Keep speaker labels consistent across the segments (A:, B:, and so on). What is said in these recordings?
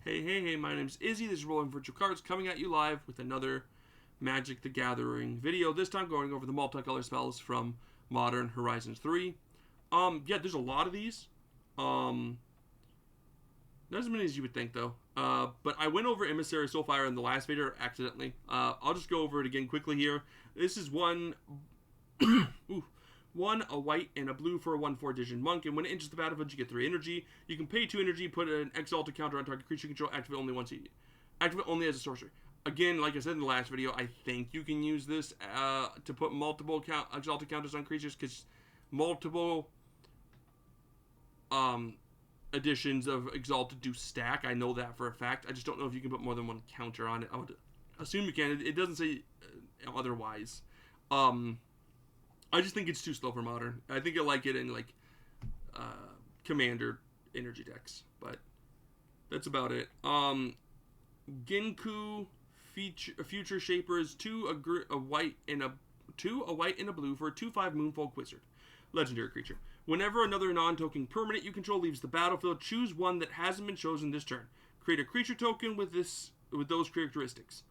A: Hey, my name's Izzy. This is Rolling Virtual Cards coming at you live with another Magic the Gathering video. This time going over the multicolor spells from Modern Horizons 3. Yeah, there's a lot of these. Not as many as you would think, though. But I went over Emissary Soulfire in the last video accidentally. I'll just go over it again quickly here. This is one... a white and a blue for a 1/4 Digital Monk, and when it enters the battlefield, you get 3 energy. You can pay 2 energy, put an Exalted counter on target creature control, activate only once. Activate only as a sorcery. Again, like I said in the last video, I think you can use this to put multiple Exalted counters on creatures, because multiple editions of Exalted do stack. I know that for a fact. I just don't know if you can put more than one counter on it. I would assume you can. It doesn't say otherwise. I just think it's too slow for Modern. I think I like it in Commander energy decks, but that's about it. Ginku Future Shapers, a white and a blue for a 2/5 Moonfolk Wizard, legendary creature. Whenever another non-token permanent you control leaves the battlefield, choose one that hasn't been chosen this turn. Create a creature token with those characteristics.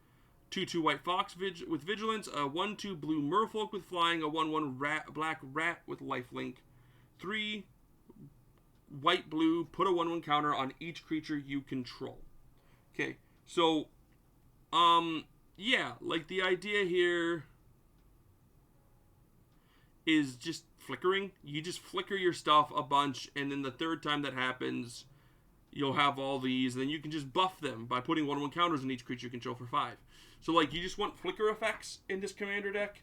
A: 2/2 white fox with vigilance, a 1/2 blue merfolk with flying, a 1/1 black rat with lifelink. 3 white blue, put a 1/1 counter on each creature you control. Okay, so yeah, like the idea here is just flickering. You just flicker your stuff a bunch, and then the third time that happens, you'll have all these, and then you can just buff them by putting 1/1 counters on each creature you control for 5. So, like, you just want flicker effects in this commander deck.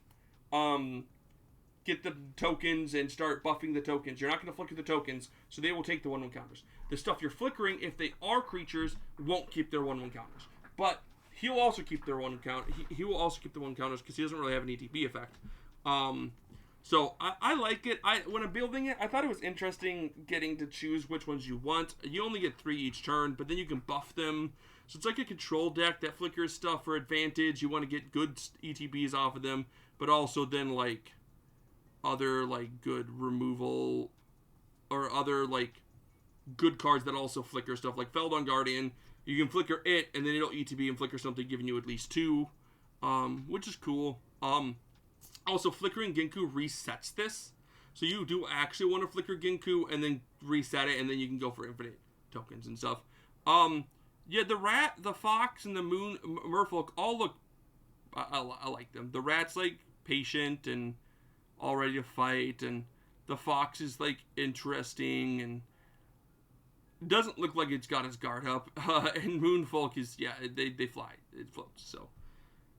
A: Get the tokens and start buffing the tokens. You're not going to flicker the tokens, so they will take the 1/1 counters. The stuff you're flickering, if they are creatures, won't keep their 1/1 counters. But he'll also keep their 1 count. He will also keep the 1 counters because he doesn't really have an ETB effect. So I like it. When I'm building it, I thought it was interesting getting to choose which ones you want. You only get 3 each turn, but then you can buff them. So it's like a control deck that flickers stuff for advantage. You want to get good ETBs off of them, but also then like other like good removal or other like good cards that also flicker stuff, like Feldon Guardian. You can flicker it, and then it'll ETB and flicker something, giving you at least 2, which is cool. Also, flickering Ginku resets this. So you do actually want to flicker Ginku and then reset it, and then you can go for infinite tokens and stuff. Yeah, the rat, the fox, and the merfolk all look... I like them. The rat's, like, patient and all ready to fight, and the fox is, like, interesting and doesn't look like it's got its guard up. And Moonfolk is, yeah, they fly. It floats, so...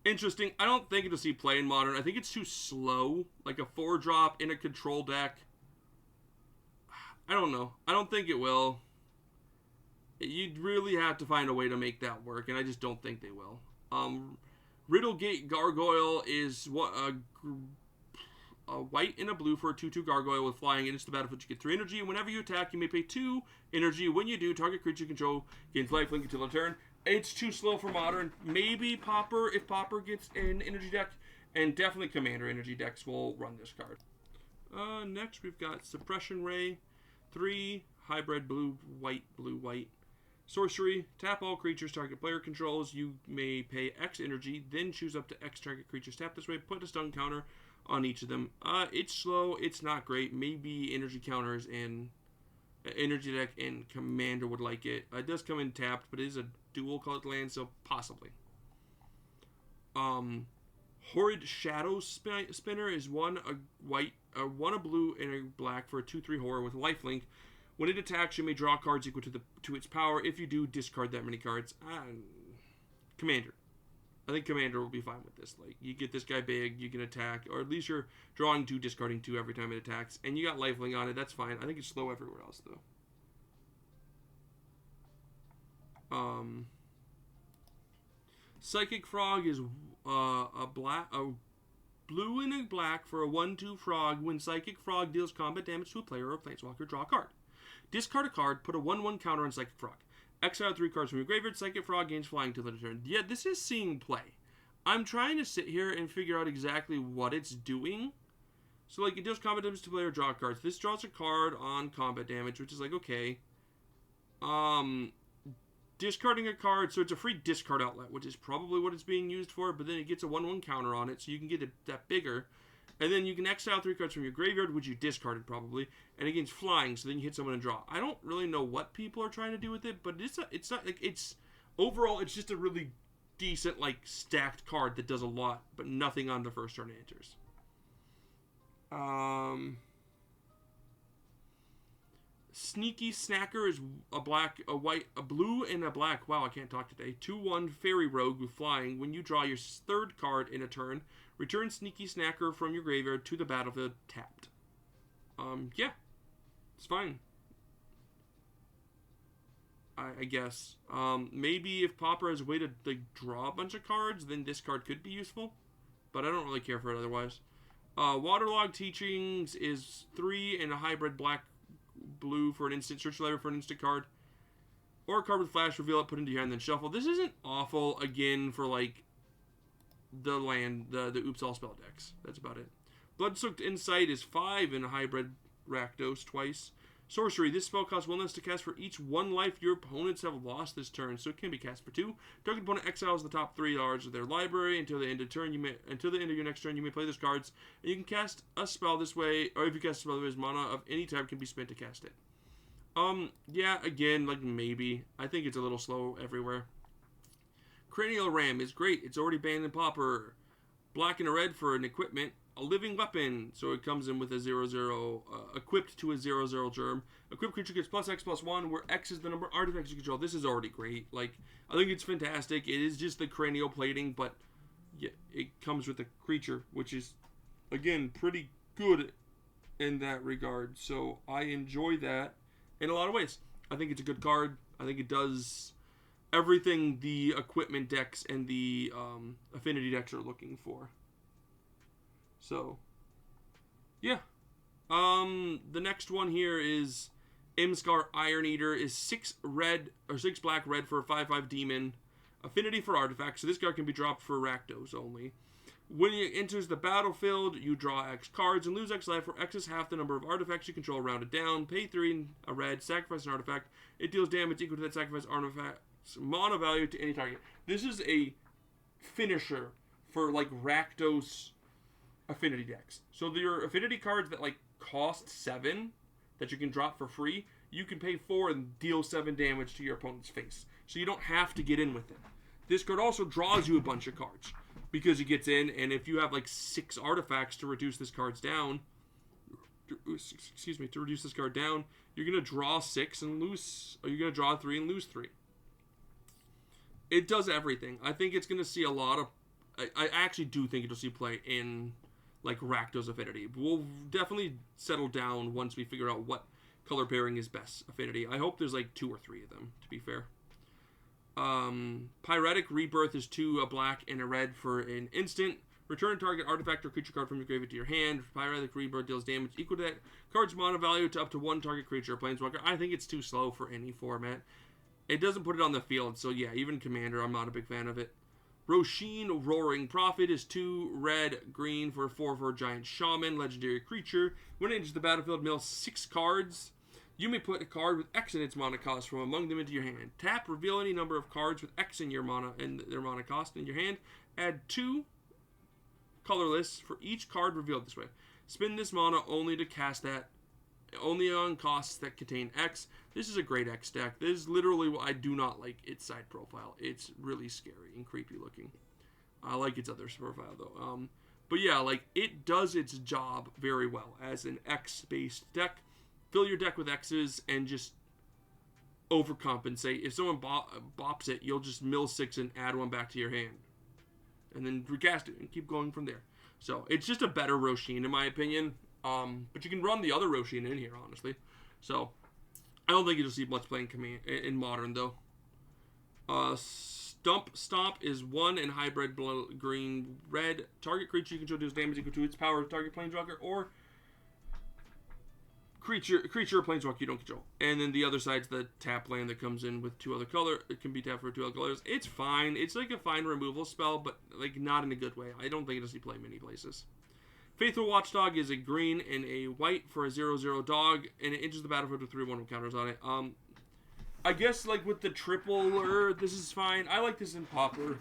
A: interesting. I don't think it'll see play in Modern. I think it's too slow. Like a 4-drop in a control deck. I don't know. I don't think it will. You'd really have to find a way to make that work, and I just don't think they will. Riddlegate Gargoyle is a white and a blue for a 2/2 Gargoyle with flying. It's the battlefield. You get 3 energy, and whenever you attack, you may pay 2 energy. When you do, target creature control gains lifelink until a turn. It's too slow for Modern. Maybe Pauper, if Pauper gets an energy deck. And definitely Commander energy decks will run this card. Next, we've got Suppression Ray. 3 hybrid blue, white. Sorcery. Tap all creatures target player controls. You may pay X energy, then choose up to X target creatures. Tap this way, put a stun counter on each of them. It's slow. It's not great. Maybe energy counters and energy deck and Commander would like it. It does come in tapped, but it is a dual colored land, so possibly. Horrid Shadow Spinner is 1 a white, 1 a blue, and a black for a 2/3 horror with lifelink. When it attacks, you may draw cards equal to its power. If you do, discard that many cards. Commander. I think Commander will be fine with this. Like, you get this guy big, you can attack, or at least you're drawing 2, discarding 2 every time it attacks, and you got lifelink on it. That's fine. I think it's slow everywhere else, though. Psychic Frog is a blue and a black for a 1/2 frog. When Psychic Frog deals combat damage to a player or a planeswalker, draw a card. Discard a card, put a 1/1 counter on Psychic Frog. Exile 3 cards from your graveyard. Psychic Frog gains flying till the turn. Yeah, this is seeing play. I'm trying to sit here and figure out exactly what it's doing. So, like, it deals combat damage to player, draw cards. This draws a card on combat damage, which is like, okay. discarding a card, so it's a free discard outlet, which is probably what it's being used for, but then it gets a 1/1 counter on it, so you can get it that bigger. And then you can exile 3 cards from your graveyard, which you discarded probably, and against flying, so then you hit someone and draw. I don't really know what people are trying to do with it, but it's not like it's overall it's just a really decent like stacked card that does a lot, but nothing on the first turn it enters. Sneaky Snacker is a black, a white, a blue, and a black. Wow, I can't talk today. 2/1 Fairy Rogue with flying. When you draw your third card in a turn, return Sneaky Snacker from your graveyard to the battlefield tapped. Yeah, it's fine. I guess. Maybe if Pauper has a way to like draw a bunch of cards, then this card could be useful. But I don't really care for it otherwise. Waterlogged Teachings is 3 and a hybrid black blue for an instant. Search the library for an instant card. Or a card with flash, reveal it, put it into your hand, then shuffle. This isn't awful, again, for like the land, the Oops All spell decks. That's about it. Bloodsoaked Insight is 5 in a hybrid Rakdos twice. Sorcery. This spell costs 1 less to cast for each 1 life your opponents have lost this turn, so it can be cast for 2. Target opponent exiles the top 3 cards of their library until the end of your next turn. You may play those cards, and you can cast a spell this way, or if you cast a spell this mana of any type can be spent to cast it. Yeah, again, like maybe. I think it's a little slow everywhere. Cranial Ram is great. It's already banned in Pauper. Black and a red for an equipment. A living weapon, so it comes in with a 0/0, equipped to a 0/0 germ. Equipped creature gets +X/+1, where X is the number of artifacts you control. This is already great. Like, I think it's fantastic. It is just the cranial plating, but yeah, it comes with a creature, which is, again, pretty good in that regard. So I enjoy that in a lot of ways. I think it's a good card. I think it does everything the equipment decks and the affinity decks are looking for. So, yeah. The next one here is Imskar Iron Eater is 6 black red for a 5/5 demon. Affinity for artifacts. So this card can be dropped for Rakdos only. When it enters the battlefield, you draw X cards and lose X life, where X is half the number of artifacts you control rounded down. Pay 3 a red, sacrifice an artifact. It deals damage equal to that sacrifice artifact's mana value to any target. This is a finisher for like Rakdos affinity decks. So your affinity cards that like cost 7 that you can drop for free, you can pay 4 and deal 7 damage to your opponent's face. So you don't have to get in with it. This card also draws you a bunch of cards because it gets in, and if you have like 6 artifacts to reduce this card's down, to reduce this card down, you're gonna draw 6 and lose, or you're gonna draw 3 and lose 3. It does everything. I think it's gonna see a lot of. I actually do think it'll see play in like Rakdos affinity. We'll definitely settle down once we figure out what color pairing is best affinity. I hope there's like 2 or 3 of them, to be fair. Pyretic Rebirth is 2 a black and a red for an instant. Return target artifact or creature card from your graveyard to your hand. Pyretic Rebirth deals damage equal to that card's mana value to up to 1 target creature or planeswalker. I think it's too slow for any format. It doesn't put it on the field, so yeah, even Commander, I'm not a big fan of it. Roshin Roaring Prophet is 2 red, green for a 4/4 giant shaman, legendary creature. When it enters the battlefield, mill 6 cards. You may put a card with X in its mana cost from among them into your hand. Tap, reveal any number of cards with X in your mana and their mana cost in your hand. Add 2 colorless for each card revealed this way. Spend this mana only to cast that, only on costs that contain X. This is a great X deck. This is literally what I do not like its side profile. It's really scary and creepy looking. I like its other profile though. But yeah, like it does its job very well as an X-based deck. Fill your deck with X's and just overcompensate. If someone bops it, you'll just mill 6 and add 1 back to your hand. And then recast it and keep going from there. So it's just a better Roshin in my opinion. But you can run the other Roshin in here, honestly. So I don't think you'll see much playing in Modern, though. Stomp is 1 in hybrid green red. Target creature you control deals damage equal to its power. Target planeswalker or creature or planeswalker you don't control. And then the other side's the tap land that comes in with 2 other colors. It can be tapped for 2 other colors. It's fine. It's like a fine removal spell, but like not in a good way. I don't think it'll see play many places. Faithful Watchdog is a green and a white for a 0/0 dog, and it enters the battlefield with 3/1 counters on it. I guess like with the tripler, this is fine. I like this in Pauper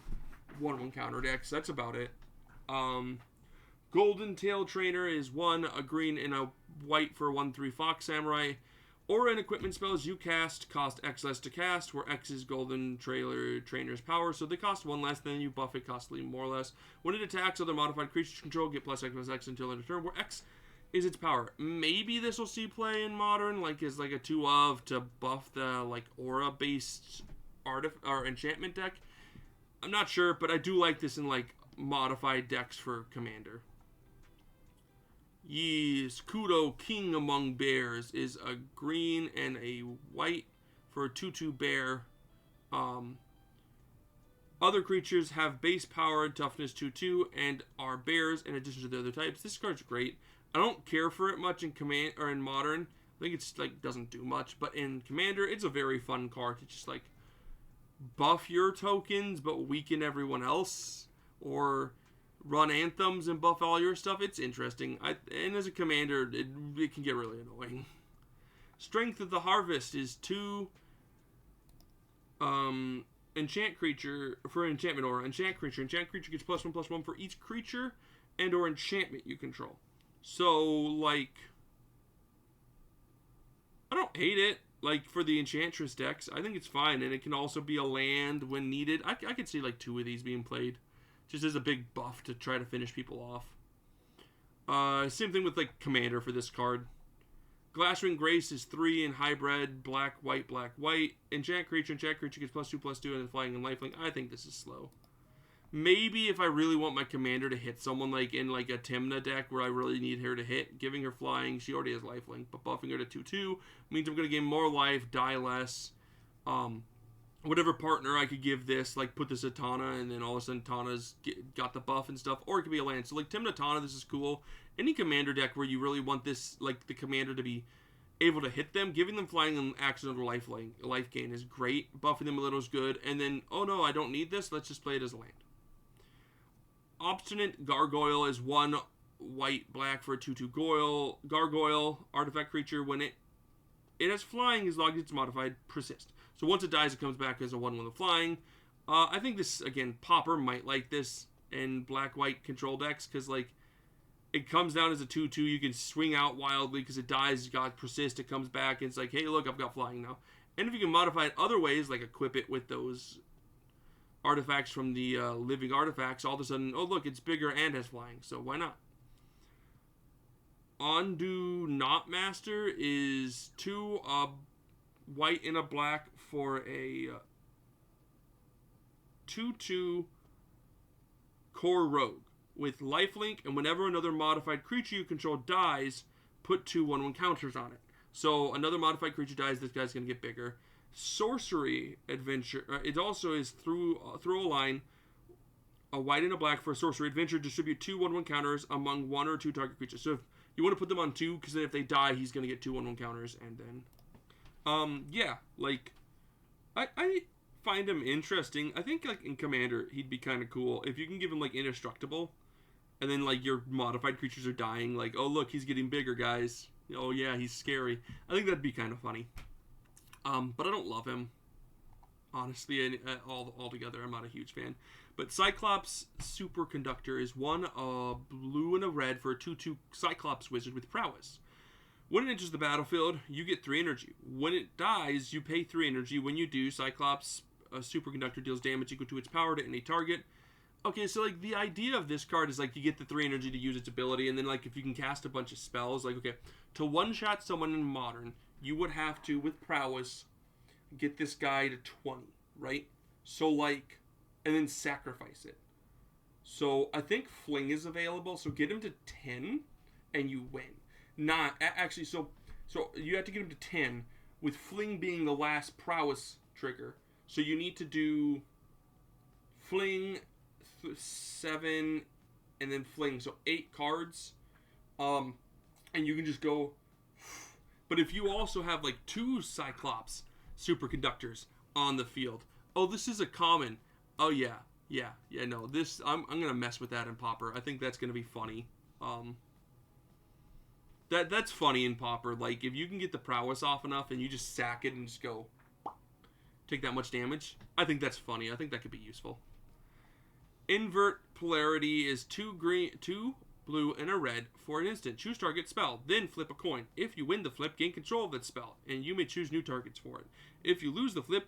A: 1/1 counter decks. That's about it. Golden Tail Trainer is 1, a green and a white for 1/3 Fox Samurai. Aura and equipment spells you cast cost X less to cast, where X is Golden Trainer's power, so they cost 1 less, then you buff it costly more or less. When it attacks other modified creatures control, get +X until end of turn, where X is its power. Maybe this will see play in Modern, like as like a 2 of to buff the like aura-based or enchantment deck. I'm not sure, but I do like this in like modified decks for Commander. Yes, Kudo, King Among Bears, is a green and a white for a 2/2 bear. Other creatures have base power and toughness 2/2 and are bears in addition to the other types. This card's great. I don't care for it much in Command or in Modern. I think it's like doesn't do much, but in Commander, it's a very fun card to just like buff your tokens but weaken everyone else, or run anthems and buff all your stuff. It's interesting. And as a commander, it can get really annoying. Strength of the Harvest is 2 enchant creature for enchantment aura. Enchant creature gets +1/+1 for each creature and or enchantment you control. So like, I don't hate it. Like for the Enchantress decks, I think it's fine, and it can also be a land when needed. I could see like 2 of these being played, just as a big buff to try to finish people off. Same thing with like Commander for this card. Glasswing Grace is 3 in hybrid, black, white, black, white. Enchant creature gets +2/+2 and then flying and lifelink. I think this is slow. Maybe if I really want my commander to hit someone like in like a Tymna deck where I really need her to hit, giving her flying, she already has lifelink, but buffing her to 2/2 means I'm going to gain more life, die less. Whatever partner I could give this, like put this at Tana, and then all of a sudden Tana's got the buff and stuff, or it could be a land. So like Tymna Tana, this is cool. Any commander deck where you really want this, like the commander to be able to hit them, giving them flying and accidental life gain is great. Buffing them a little is good. And then, oh no, I don't need this, let's just play it as a land. Obstinate Gargoyle is 1 white black for a 2/2 gargoyle artifact creature. When it has flying as long as it's modified, persist. So once it dies, it comes back as a 1/1 with flying. I think this, again, Pauper might like this in black-white control decks, because like it comes down as a 2/2. You can swing out wildly because it dies, you got persist, it comes back, and it's like, hey, look, I've got flying now. And if you can modify it other ways, like equip it with those artifacts from the living artifacts, all of a sudden, oh look, it's bigger and has flying, so why not? Ondu Knotmaster is 2 white and a black for a 2/2 core rogue with lifelink, and whenever another modified creature you control dies, put 2 1/1 counters on it. So another modified creature dies, this guy's going to get bigger. Sorcery Adventure. It also is through a line, a white and a black for a Sorcery Adventure. Distribute 2 1/1 counters among 1 or 2 target creatures. So if you want to put them on 2, because then if they die, he's going to get 2 1/1 counters, and then, yeah, like, I find him interesting. I think like in Commander, he'd be kind of cool if you can give him like indestructible, and then like your modified creatures are dying. Like, oh look, he's getting bigger, guys. Oh yeah, he's scary. I think that'd be kind of funny. But I don't love him, honestly, and altogether, I'm not a huge fan. But Cyclops Superconductor is 1 blue and a red for a 2/2 Cyclops Wizard with prowess. When it enters the battlefield, you get 3 energy. When it dies, you pay 3 energy. When you do, Cyclops Superconductor deals damage equal to its power to any target. Okay, so like the idea of this card is like you get the 3 energy to use its ability, and then like if you can cast a bunch of spells, like okay, to one-shot someone in Modern, you would have to, with prowess, get this guy to 20, right? So like, and then sacrifice it. So I think Fling is available, so get him to 10, and you win. Not, actually, so you have to get him to 10, with Fling being the last prowess trigger. So you need to do Fling, 7, and then Fling, so 8 cards, and you can just go. But if you also have like 2 Cyclops Superconductors on the field, oh, this is a common. Oh yeah, no, this I'm gonna mess with that in Pauper. I think that's gonna be funny. That's funny in Pauper. Like if you can get the prowess off enough and you just sack it and just go, take that much damage. I think that's funny. I think that could be useful. Invert polarity is 2 blue, and a red for an instant. Choose target spell, then flip a coin. If you win the flip, gain control of that spell, and you may choose new targets for it. If you lose the flip,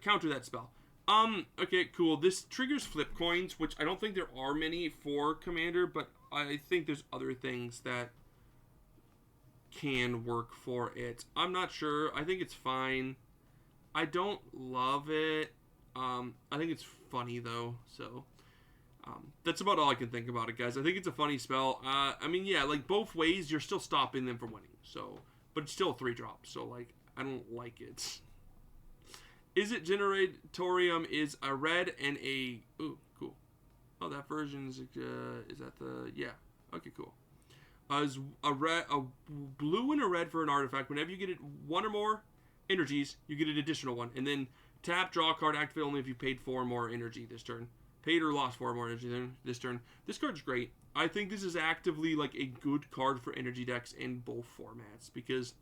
A: counter that spell. Okay, cool. This triggers flip coins, which I don't think there are many for Commander, but I think there's other things that can work for it. I'm not sure. I think it's fine. I don't love it. I think it's funny, though, so... that's about all I can think about it, guys. I think it's a funny spell. I mean, yeah, like, both ways, you're still stopping them from winning. So, but it's still a 3-drop. So, like, I don't like it. Izzet Generatorium is a red and a... Ooh, cool. Oh, that version is that the... Yeah. Okay, cool. Is a blue and a red for an artifact. Whenever you get it 1 or more energies, you get an additional one. And then tap, draw a card, activate only if you paid 4 or more energy this turn. Paid or lost 4 more energy this turn. This card's great. I think this is actively like a good card for energy decks in both formats, because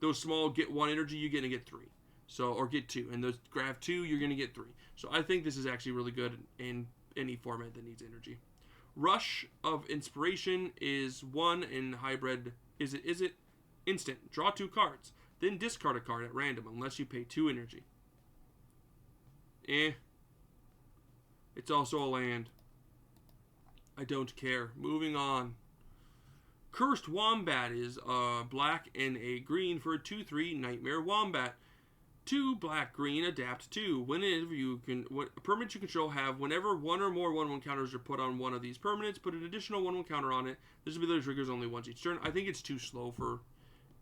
A: those small get 1 energy, you're gonna get 3. So, or get 2, and those grab 2, you're gonna get 3. So I think this is actually really good in any format that needs energy. Rush of Inspiration is 1 in hybrid. Is it instant? Draw 2 cards, then discard a card at random unless you pay 2 energy. It's also a land. I don't care. Moving on. Cursed Wombat is black and a green for a 2/3 Nightmare Wombat. 2 black green, adapt 2. Whenever you can, permanents you control have, whenever 1 or more 1/1 counters are put on one of these permanents, put an additional 1/1 counter on it. This ability triggers only once each turn. I think it's too slow for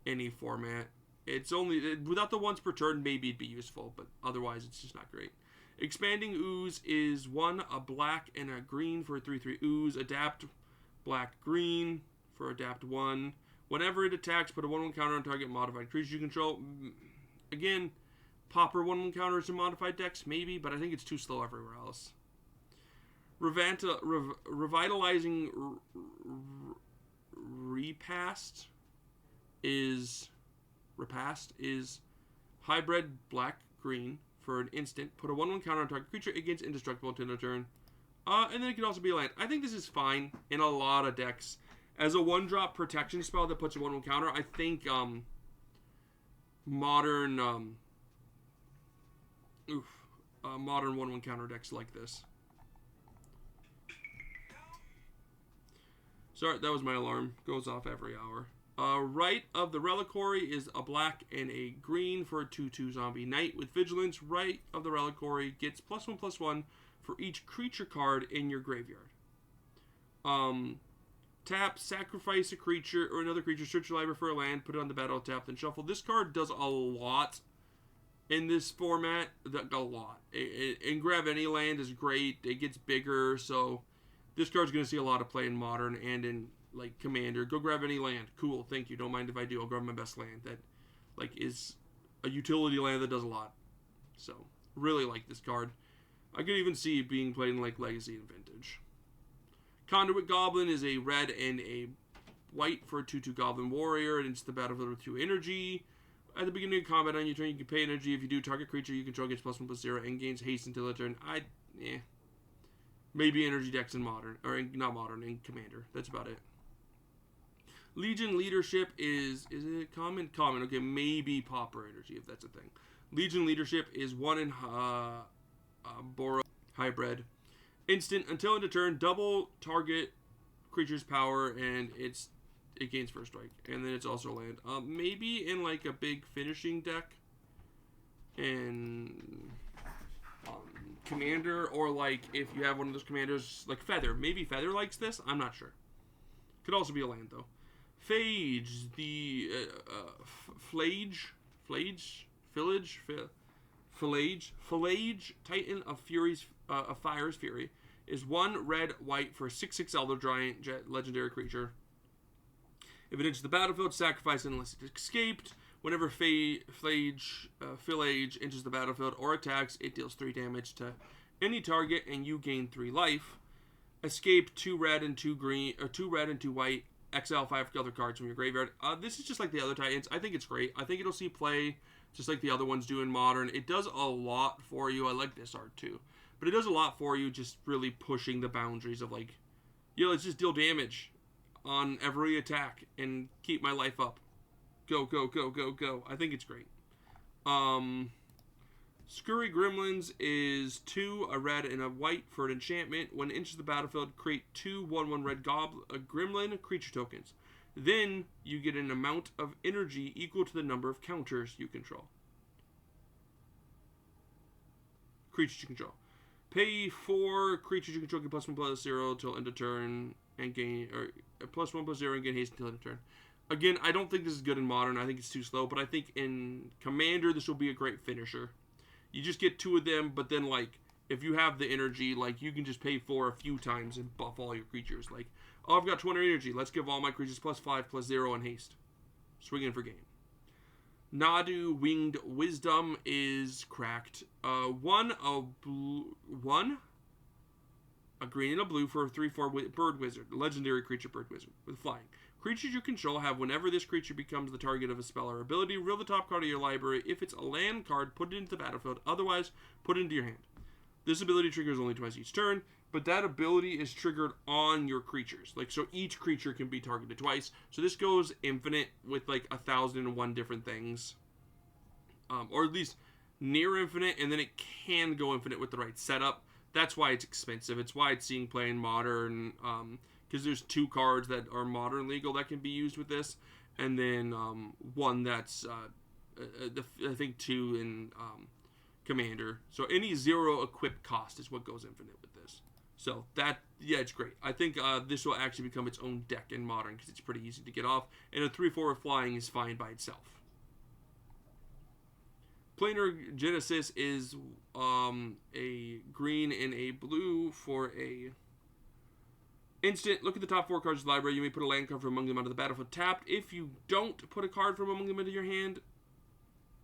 A: any format. It's only, without the once per turn, maybe it'd be useful, but otherwise it's just not great. Expanding Ooze is 1, a black and a green for a 3/3 Ooze. Adapt black green for adapt 1. Whenever it attacks, put a 1/1 counter on target modified creature you control. Again, popper 1/1 counters in modified decks, maybe, but I think it's too slow everywhere else. Revitalizing Repast is hybrid black-green for an instant. Put a 1/1 counter on target creature against indestructible until turn. And then it can also be a land. I think this is fine in a lot of decks. As a 1-drop protection spell that puts a 1/1 counter, I think modern 1/1 counter decks like this. Sorry, that was my alarm. Goes off every hour. Rite of the Reliquary is a black and a green for a 2/2 zombie knight with vigilance. Rite of the Reliquary gets +1/+1 for each creature card in your graveyard. Tap, sacrifice a creature or another creature, search your library for a land, put it on the battle, tap, then shuffle. This card does a lot in this format. A lot. And grab any land is great. It gets bigger, so this card's going to see a lot of play in Modern and in like Commander. Go grab any land. Cool, thank you. Don't mind if I do. I'll grab my best land that like is a utility land that does a lot. So really like this card. I could even see it being played in like Legacy and Vintage. Conduit Goblin is a red and a white for a 2/2 Goblin Warrior. It enters the battlefield with 2 energy. At the beginning of combat on your turn, you can pay energy. If you do, target creature you control gets +1/+0 and gains haste until the turn. Maybe energy decks in Modern, or not Modern, in Commander. That's about it. Legion Leadership is it common? Common. Okay, maybe Pauper Energy if that's a thing. Legion Leadership is 1 in Boro hybrid. Instant until end of turn, double target creature's power, and it gains first strike, and then it's also land. Maybe in like a big finishing deck, and Commander, or like if you have one of those commanders like Feather. Maybe Feather likes this. I'm not sure. Could also be a land though. Phage, the Phallage, Titan of Fury's of Fire's Fury, is 1 red white for a 6/6 Elder Giant legendary creature. If it enters the battlefield, sacrifice it unless it escaped. Whenever Phallage enters the battlefield or attacks, it deals 3 damage to any target, and you gain 3 life. Escape 2 red and 2 green, or 2 red and 2 white. Exile 5 other cards from your graveyard. This is just like the other Titans. I think it's great. I think it'll see play just like the other ones do in Modern. It does a lot for you. I like this art too. But it does a lot for you, just really pushing the boundaries of like, let's just deal damage on every attack and keep my life up. Go, go, go, go, go. I think it's great. Scurry Gremlins is 2, a red and a white for an enchantment. When it enters the battlefield, create 2 1/1 red gremlin creature tokens. Then you get an amount of energy equal to the number of counters you control. Creatures you control. Pay 4 creatures you control, get +1/+0 till end of turn, and gain, or +1/+0 and gain haste until end of turn. Again, I don't think this is good in Modern. I think it's too slow, but I think in Commander this will be a great finisher. You just get 2 of them, but then like if you have the energy, like you can just pay 4 a few times and buff all your creatures. Like, oh, I've got 200 energy. Let's give all my creatures +5/+0 and haste. Swing in for game. Nadu Winged Wisdom is cracked. 1 a green and a blue for a 3/4 bird wizard, legendary creature bird wizard with flying. Creatures you control have, whenever this creature becomes the target of a spell or ability, reveal the top card of your library. If it's a land card, put it into the battlefield. Otherwise, put it into your hand. This ability triggers only twice each turn, but that ability is triggered on your creatures. Like, so each creature can be targeted twice. So this goes infinite with like 1,001 different things. Or at least near infinite, and then it can go infinite with the right setup. That's why it's expensive. It's why it's seeing play in Modern, because there's 2 cards that are Modern legal that can be used with this, and then 1 that's, I think 2 in Commander. So any 0 equip cost is what goes infinite with this. So that, yeah, it's great. I think this will actually become its own deck in Modern because it's pretty easy to get off, and a 3/4 flying is fine by itself. Planar Genesis is a green and a blue for a instant. Look at the top 4 cards of the library. You may put a land card from among them onto the battlefield tapped. If you don't put a card from among them into your hand,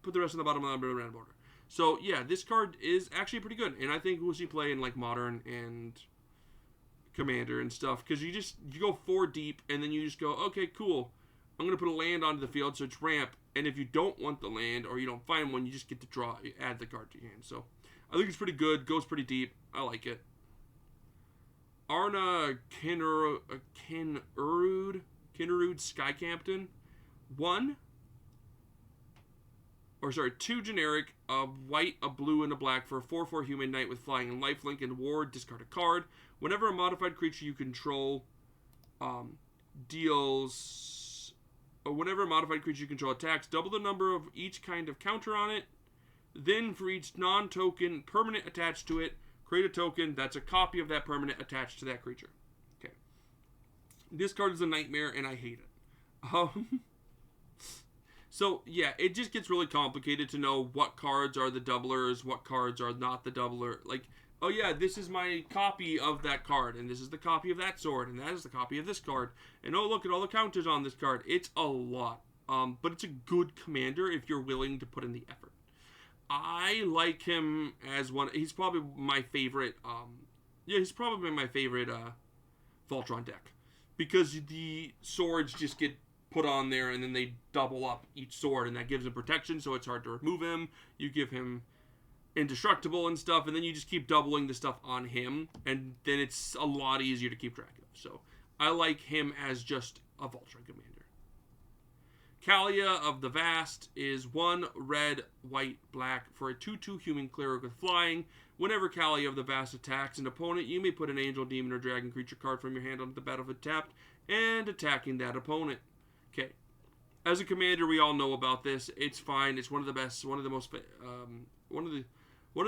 A: put the rest on the bottom of the random order. So yeah, this card is actually pretty good, and I think we'll see play in like Modern and Commander and stuff, because you go 4 deep, and then you just go, okay, cool, I'm gonna put a land onto the field, so it's ramp. And if you don't want the land, or you don't find one, you just get to add the card to your hand. So I think it's pretty good. Goes pretty deep. I like it. Arna Kinnerud Sky Captain. 2 generic, a white, a blue, and a black for a 4/4 human knight with flying and lifelink and ward. Discard a card. Whenever a modified creature you control whenever a modified creature you control attacks, double the number of each kind of counter on it. Then for each non-token permanent attached to it, create a token that's a copy of that permanent attached to that creature. Okay. This card is a nightmare, and I hate it. So, yeah, it just gets really complicated to know what cards are the doublers, what cards are not the doubler. Like, oh yeah, this is my copy of that card, and this is the copy of that sword, and that is the copy of this card. And oh, look at all the counters on this card. It's a lot. But it's a good commander if you're willing to put in the effort. I like him as one. He's probably my favorite. He's probably my favorite Voltron deck, because the swords just get put on there, and then they double up each sword, and that gives him protection, so it's hard to remove him. You give him indestructible and stuff, and then you just keep doubling the stuff on him, and then it's a lot easier to keep track of. So I like him as just a Voltron commander. Kalia of the Vast is 1 red, white, black for a 2/2 human cleric with flying. Whenever Kalia of the Vast attacks an opponent, you may put an angel, demon, or dragon creature card from your hand onto the battlefield tapped and attacking that opponent. Okay. As a commander, we all know about this. It's fine. It's one of the best, one of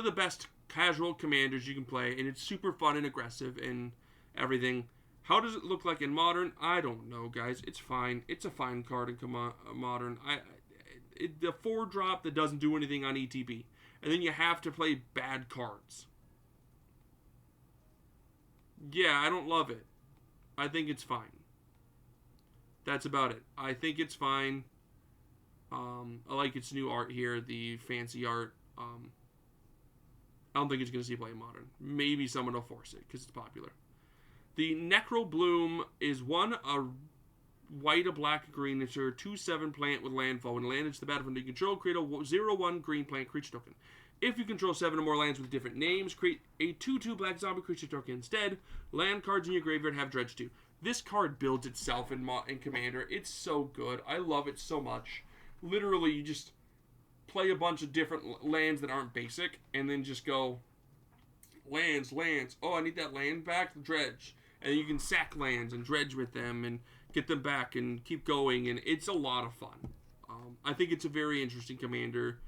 A: the best casual commanders you can play, and it's super fun and aggressive and everything. How does it look like in Modern? I don't know, guys. It's fine. It's a fine card in Modern. The 4-drop that doesn't do anything on ETB, and then you have to play bad cards. Yeah, I don't love it. I think it's fine. That's about it. I think it's fine. I like its new art here, the fancy art. I don't think it's going to see play in Modern. Maybe someone will force it because it's popular. The Necro Bloom is 1 a white, a black, a green. It's your 2/7 plant with landfall. When land into the battlefield you control, create a 0/1 green plant creature token. If you control 7 or more lands with different names, create a 2/2 black zombie creature token instead. Land cards in your graveyard have Dredge 2. This card builds itself in Commander. It's so good. I love it so much. Literally, you just play a bunch of different lands that aren't basic, and then just go, lands. Oh, I need that land back, Dredge. And you can sack lands and dredge with them and get them back and keep going, and it's a lot of fun. I think it's a very interesting commander.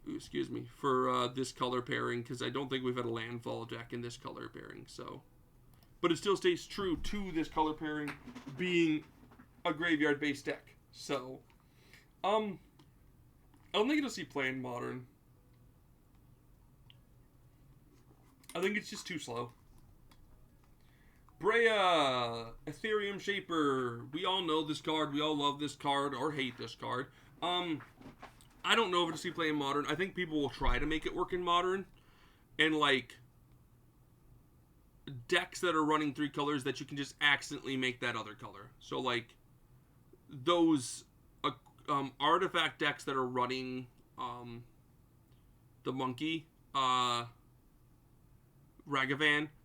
A: Excuse me, for this color pairing, because I don't think we've had a landfall deck in this color pairing. So, but it still stays true to this color pairing being a graveyard-based deck. So, I don't think it'll see play in Modern. I think it's just too slow. Brea, Ethereum Shaper. We all know this card. We all love this card or hate this card. I don't know if it'll see play in Modern. I think people will try to make it work in Modern. And, like, decks that are running 3 colors that you can just accidentally make that other color. So, like, those artifact decks that are running the monkey, Ragavan,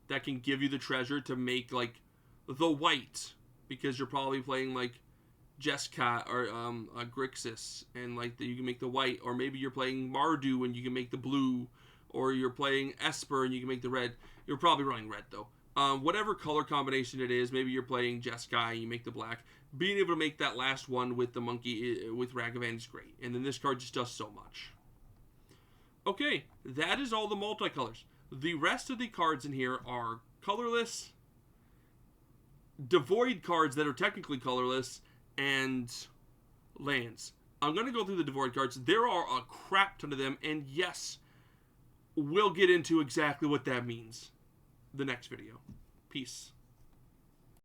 A: that can give you the treasure to make, like, the white. Because you're probably playing, like, Jeskai or Grixis, and like you can make the white, or maybe you're playing Mardu and you can make the blue, or you're playing Esper and you can make the red. You're probably running red though. Whatever color combination it is, maybe you're playing Jeskai and you make the black. Being able to make that last one with the monkey with Ragavan is great, and then this card just does so much. Okay, that is all the multicolors. The rest of the cards in here are colorless, devoid cards that are technically colorless, and lands. I'm going to go through the devoid cards. There are a crap ton of them, and yes, we'll get into exactly what that means the next video. Peace.